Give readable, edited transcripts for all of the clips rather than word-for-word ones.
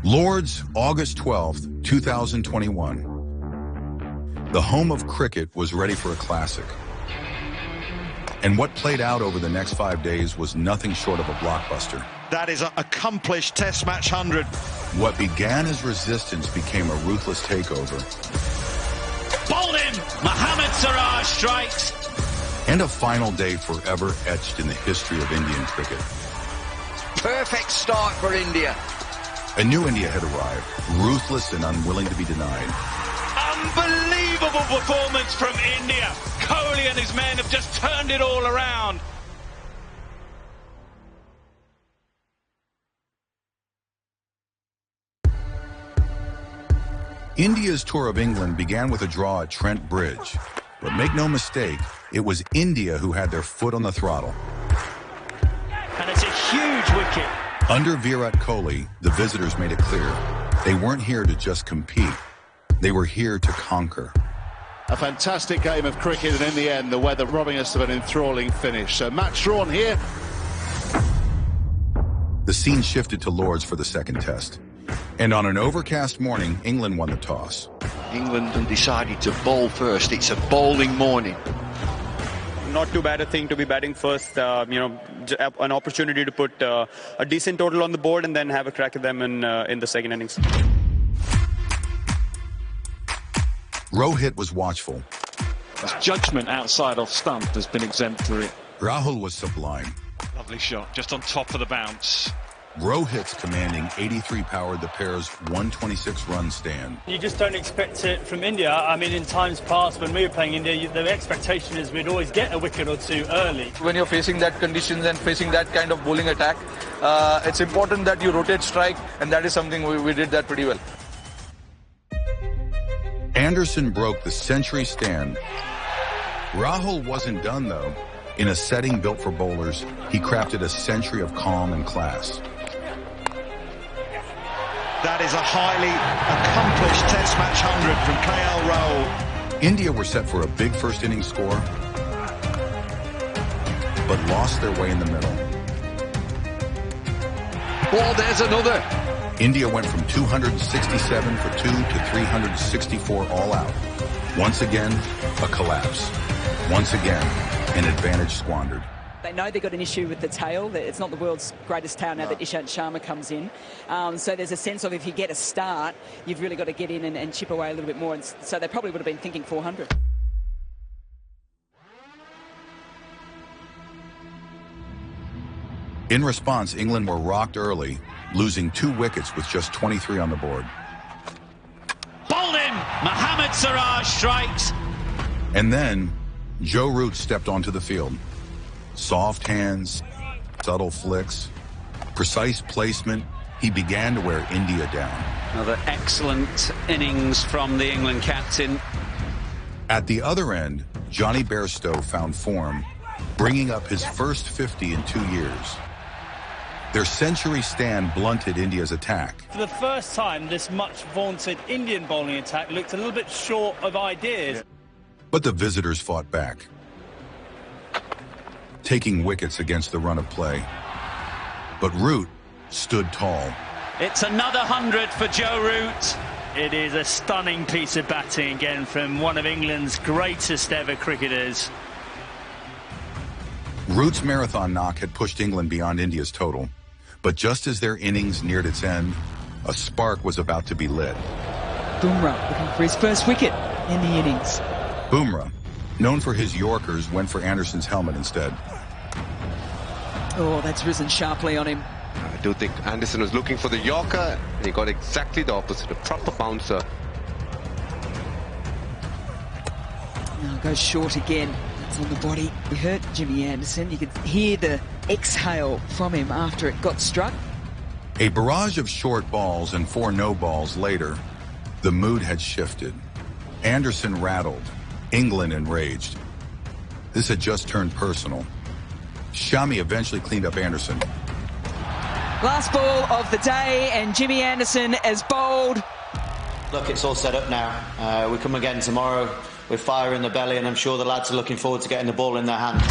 Lord's, August 12th, 2021. The home of cricket was ready for a classic. And what played out over the next 5 days was nothing short of a blockbuster. That is an accomplished Test match 100. What began as resistance became a ruthless takeover. Bowled in! Mohammad Siraj strikes. And a final day forever etched in the history of Indian cricket. Perfect start for India. A new India had arrived, ruthless and unwilling to be denied. Unbelievable performance from India. Kohli and his men have just turned it all around. India's tour of England began with a draw at Trent Bridge. But make no mistake, it was India who had their foot on the throttle. And it's a huge wicket. Under Virat Kohli, the visitors made it clear they weren't here to just compete. They were here to conquer. A fantastic game of cricket, and in the end, the weather robbing us of an enthralling finish. So match drawn here. The scene shifted to Lord's for the second test. And on an overcast morning, England won the toss. England decided to bowl first. It's a bowling morning. Not too bad a thing to be batting first. An opportunity to put a decent total on the board and then have a crack at them in the second innings. Rohit was watchful. His judgment outside off stump has been exemplary. Rahul was sublime. Lovely shot, just on top of the bounce. Rohit's commanding 83 powered the pair's 126-run stand. You just don't expect it from India. I mean, in times past when we were playing India, the expectation is we'd always get a wicket or two early. When you're facing that conditions and facing that kind of bowling attack, it's important that you rotate strike, and that is something we did that pretty well. Anderson broke the century stand. Rahul wasn't done, though. In a setting built for bowlers, he crafted a century of calm and class. That is a highly accomplished Test match 100 from KL Rahul. India were set for a big first innings score, but lost their way in the middle. Oh, there's another. India went from 267 for 2 to 364 all out. Once again, a collapse. Once again, an advantage squandered. They know they've got an issue with the tail. It's not the world's greatest tail now that Ishant Sharma comes in. So there's a sense of if you get a start, you've really got to get in and chip away a little bit more. And so they probably would have been thinking 400. In response, England were rocked early, losing 2 wickets with just 23 on the board. Bowled in! Mohammad Siraj strikes. And then, Joe Root stepped onto the field. Soft hands, subtle flicks, precise placement. He began to wear India down. Another excellent innings from the England captain. At the other end, Johnny Bairstow found form, bringing up his first 50 in 2 years. Their century stand blunted India's attack. For the first time, this much vaunted Indian bowling attack looked a little bit short of ideas. But the visitors fought back, taking wickets against the run of play. But Root stood tall. It's another 100 for Joe Root. It is a stunning piece of batting again from one of England's greatest ever cricketers. Root's marathon knock had pushed England beyond India's total. But just as their innings neared its end, a spark was about to be lit. Bumrah looking for his first wicket in the innings. Bumrah, known for his Yorkers, went for Anderson's helmet instead. Oh, that's risen sharply on him. I do think Anderson was looking for the Yorker, and he got exactly the opposite, a proper bouncer. Now goes short again. It's on the body. We hurt Jimmy Anderson. You could hear the exhale from him after it got struck. A barrage of short balls and 4 no balls later, the mood had shifted. Anderson rattled, England enraged. This had just turned personal. Shami eventually cleaned up Anderson. Last ball of the day, and Jimmy Anderson has bowled. Look, it's all set up now. We come again tomorrow with fire in the belly, and I'm sure the lads are looking forward to getting the ball in their hand.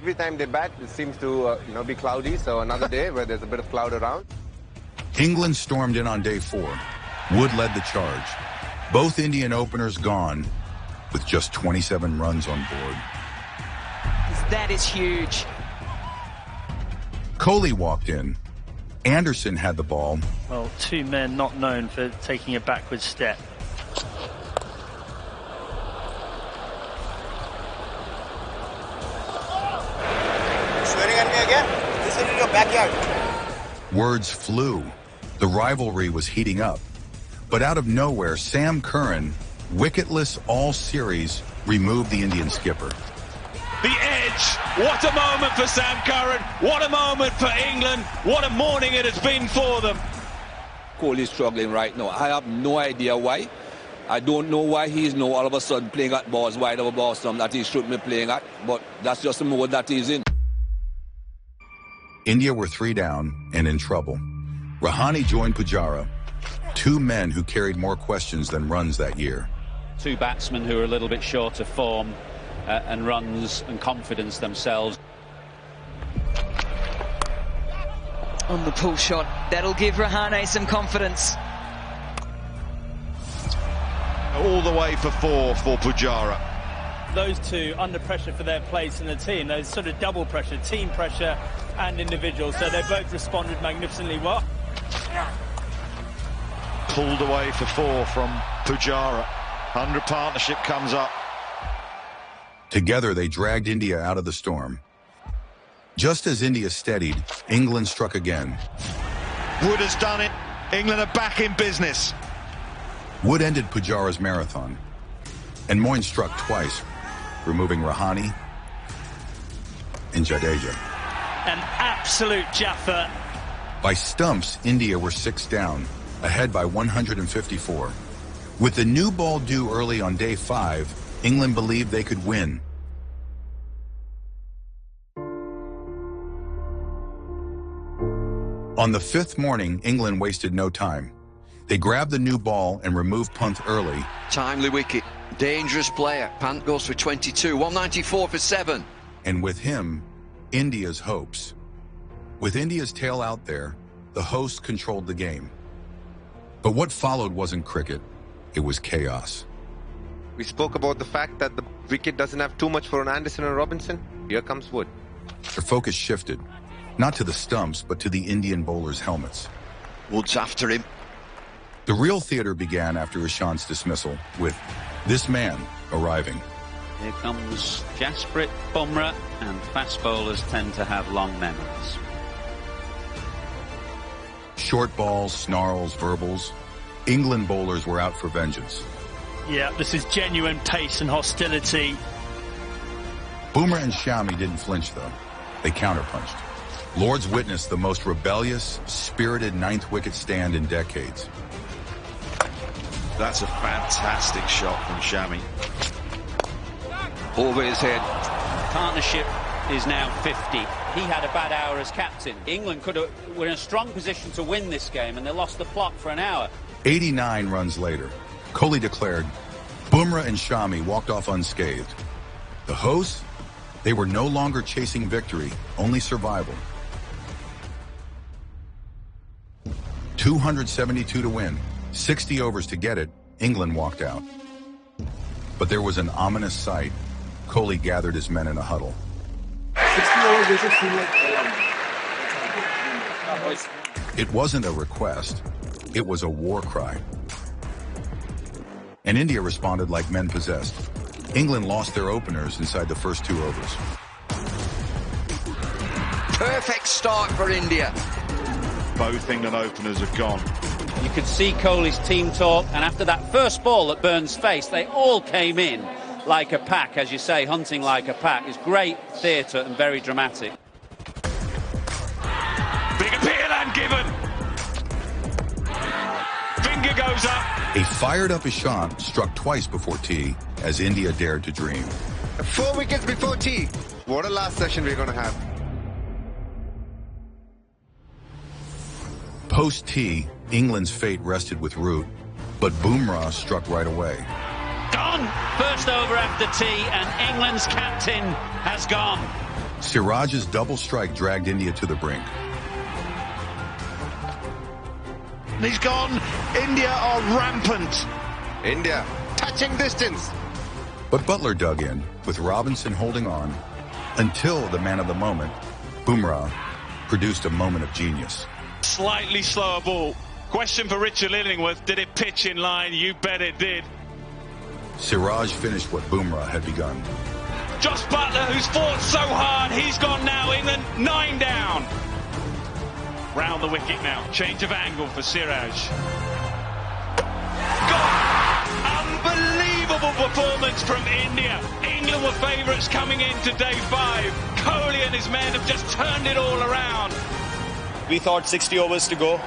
Every time they bat, it seems to be cloudy, so another day where there's a bit of cloud around. England stormed in on day 4. Wood led the charge. Both Indian openers gone with just 27 runs on board. That is huge. Kohli walked in. Anderson had the ball. Well, 2 men not known for taking a backward step. Swearing at me again? This is in your backyard. Words flew. The rivalry was heating up. But out of nowhere, Sam Curran, wicketless all series, removed the Indian skipper. The edge. What a moment for Sam Curran. What a moment for England. What a morning it has been for them. Kohli is struggling right now. I have no idea why. I don't know why he's now all of a sudden playing at balls wide over balls that he shouldn't be playing at, but that's just the mode that he's in. India were 3 down and in trouble. Rahane joined Pujara, 2 men who carried more questions than runs that year. 2 batsmen who are a little bit short of form and runs and confidence themselves. On the pull shot, that'll give Rahane some confidence. All the way for 4 for Pujara. Those 2 under pressure for their place in the team. There's sort of double pressure, team pressure and individual. So they both responded magnificently well. Pulled away for 4 from Pujara. 100 partnership comes up. Together, they dragged India out of the storm. Just as India steadied, England struck again. Wood has done it. England are back in business. Wood ended Pujara's marathon, and Moin struck twice, removing Rahane and Jadeja. An absolute jaffa. By stumps, India were 6 down, ahead by 154. With the new ball due early on day 5, England believed they could win. On the 5th morning, England wasted no time. They grabbed the new ball and removed Pant early. Timely wicket, dangerous player. Pant goes for 22, 194 for 7. And with him, India's hopes. With India's tail out there, the hosts controlled the game. But what followed wasn't cricket, it was chaos. We spoke about the fact that the wicket doesn't have too much for an Anderson and Robinson. Here comes Wood. Their focus shifted, not to the stumps, but to the Indian bowlers' helmets. Wood's after him. The real theater began after Ishant's dismissal, with this man arriving. Here comes Jasprit Bumrah, and fast bowlers tend to have long memories. Short balls, snarls, verbals. England bowlers were out for vengeance. Yeah, this is genuine pace and hostility. Bumrah and Shami didn't flinch, though. They counterpunched. Lords witnessed the most rebellious, spirited 9th wicket stand in decades. That's a fantastic shot from Shami. Over his head. Partnership is now 50. He had a bad hour as captain. England were in a strong position to win this game, and they lost the plot for an hour. 89 runs later, Kohli declared, Bumrah and Shami walked off unscathed. The hosts, they were no longer chasing victory, only survival. 272 to win, 60 overs to get it, England walked out. But there was an ominous sight. Kohli gathered his men in a huddle. It wasn't a request, it was a war cry. And India responded like men possessed. England lost their openers inside the first 2 overs. Perfect start for India. Both England openers have gone. You could see Kohli's team talk, and after that first ball at Burns' face, they all came in like a pack, as you say, hunting like a pack. It's great theatre and very dramatic. Big appeal and given. Finger goes up. A fired-up Ishant struck twice before tea, as India dared to dream. 4 wickets before tea. What a last session we're going to have. Post-tea, England's fate rested with Root, but Bumrah struck right away. Gone! First over after tea, and England's captain has gone. Siraj's double strike dragged India to the brink. He's gone. India are rampant. India, touching distance. But Butler dug in, with Robinson holding on, until the man of the moment, Bumrah, produced a moment of genius. Slightly slower ball. Question for Richard Illingworth, did it pitch in line? You bet it did. Siraj finished what Bumrah had begun. Josh Butler, who's fought so hard, he's gone now. England 9 down. Round the wicket now. Change of angle for Siraj. Unbelievable performance from India. England were favourites coming into day 5. Kohli and his men have just turned it all around. We thought 60 overs to go.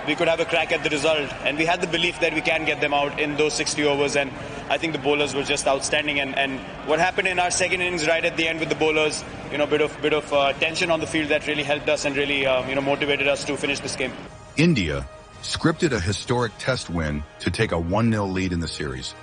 We could have a crack at the result, and we had the belief that we can get them out in those 60 overs, and I think the bowlers were just outstanding. And what happened in our second innings right at the end with the bowlers, bit of tension on the field that really helped us and really motivated us to finish this game. India scripted a historic test win to take a 1-0 lead in the series.